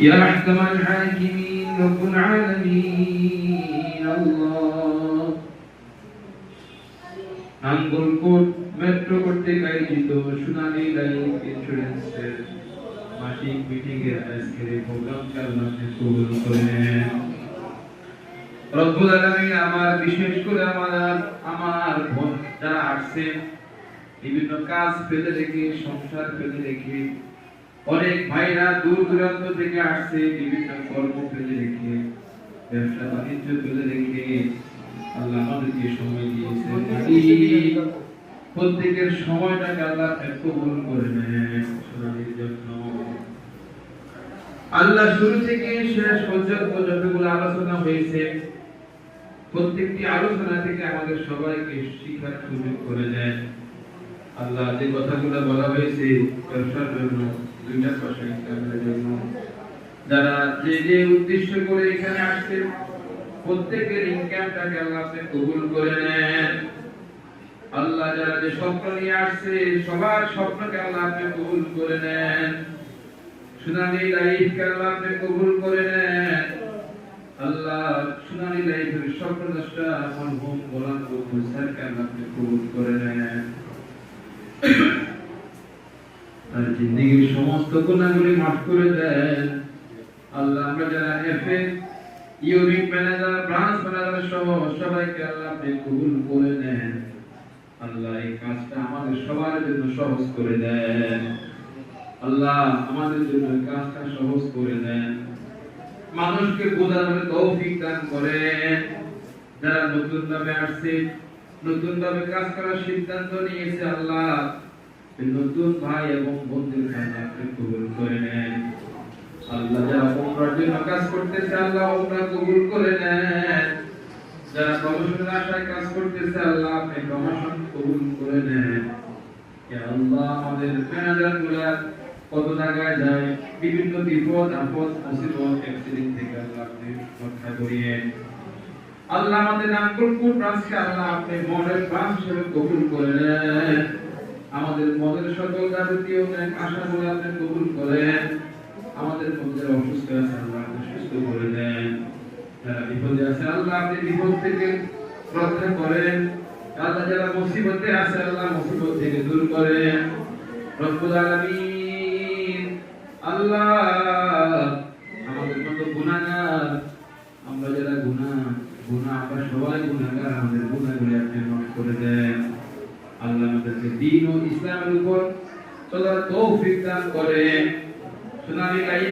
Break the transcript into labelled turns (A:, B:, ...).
A: يا أحكم الحاكمين رب العالمين الله Nangalkot metro কর্তৃক আয়োজিত সোনালী life ইন্স্যুরেন্সের মাসিক মিটিং এর আজকের এই প্রোগ্রামকে আল্লাহ কবুল করে নেন। রব্বুল আলামিন আমার বিশেষ করে আমার বোন যারা আসছে বিভিন্ন কাজ ফেলে রেখে সংসার ফেলে রেখে, অনেক ভাইরা দূর দূরান্ত থেকে আসছে বিভিন্ন কর্ম ফেলে রেখে, ব্যবসা বাণিজ্য ফেলে রেখে আল্লাহ আমাদেরকে সময় দিয়েছে। প্রত্যেকের সময়টাকে আল্লাহ কবুল করে নেন সোনালির জন্য। আল্লাহ শুরু থেকে শেষ পর্যন্ত যতগুলো আলোচনা হয়েছে প্রত্যেকটি আলোচনা থেকে আমাদের সবাইকে শিক্ষার সুযোগ করে দেন। আল্লাহ যে কথাগুলো বলা হয়েছে ব্যবসার জন্য, দুনিয়ার পাশে ইসলামের জন্য, যারা যে যে উদ্দেশ্য করে এখানে আসছে প্রত্যেকের ইনকামটাকে আল্লাহ আপনি কবুল করে নেন। আল্লাহ যারা যে স্বপ্ন নিয়ে আসছে সবার স্বপ্নকে আল্লাহ আপনি কবুল করে নেন। সোনালী লাইফকে আল্লাহ আপনি কবুল করে নেন। আল্লাহ সোনালী লাইফের স্বপ্নদ্রষ্টা মরহুম গোলাম কবুল স্যারকে আল্লাহ আপনি কবুল করে নেন। আর জিন্দেগীর সমস্ত গুনাহগুলি মাফ করে দেন। আল্লাহ আমরা যারা FA unit manager, branch manager সহ সবাইকে আল্লাহ আপনি কবুল করে নেন। আল্লাহ এই কাজটা আমাদের সবার জন্য সহজ করে দেন। আল্লাহ আমাদের জন্য এই কাজটা সহজ করে দেন। মানুষকে বোঝানোর তৌফিক দান করেন। যারা নতুন ভাবে আসছে, নতুন ভাবে কাজ করার সিদ্ধান্ত নিয়েছে, আল্লাহ নতুন ভাই এবং বন্ধুদের কাছে আপনি কবুল করে নেন। আল্লাহ যারা উমরার জন্য কাজ করতেছে আল্লাহ উমরা কবুল করে নেন। যারা প্রমোশনের আশায় কাজ করতেছে আল্লাহ আপনি প্রমোশন কবুল করে নেন। ইয়া আল্লাহ আমাদের ম্যানেজারগুলা কত জায়গায় যায়, বিভিন্ন বিপদ আপদ মুসিবত অ্যাক্সিডেন্ট থেকে আল্লাহ আপনি রক্ষা করিয়েন। আল্লাহ আমাদের নাঙ্গলকোট ব্রাঞ্চকে আল্লাহ আপনি মডেল ব্রাঞ্চ হিসেবে কবুল করে নেন। আমাদের মনের সকল যাবতীয় আশাগুলো আপনি কবুল করেন। আমাদের মধ্যে অসুস্থ আছে আল্লাহ আপনি সুস্থ করে দেন। যারা বিপদে আছে আল্লাহ আপনি বিপদ থেকে রক্ষা করেন। আল্লাহ যারা মুসিবতে আছে আল্লাহ মুসিবত থেকে দূর করেন। রব্বুল আলামিন আল্লাহ আমাদের মতো গুনাহগার, আমরা যারা গুনাহ আমরা সবাই গুনাহগার, আমাদের গুনাহগুলি আপনি মাফ করে দেন। আল্লাহ আমাদেরকে দ্বীন ও ইসলামের উপর চলার তৌফিক দান করেন। সোনালী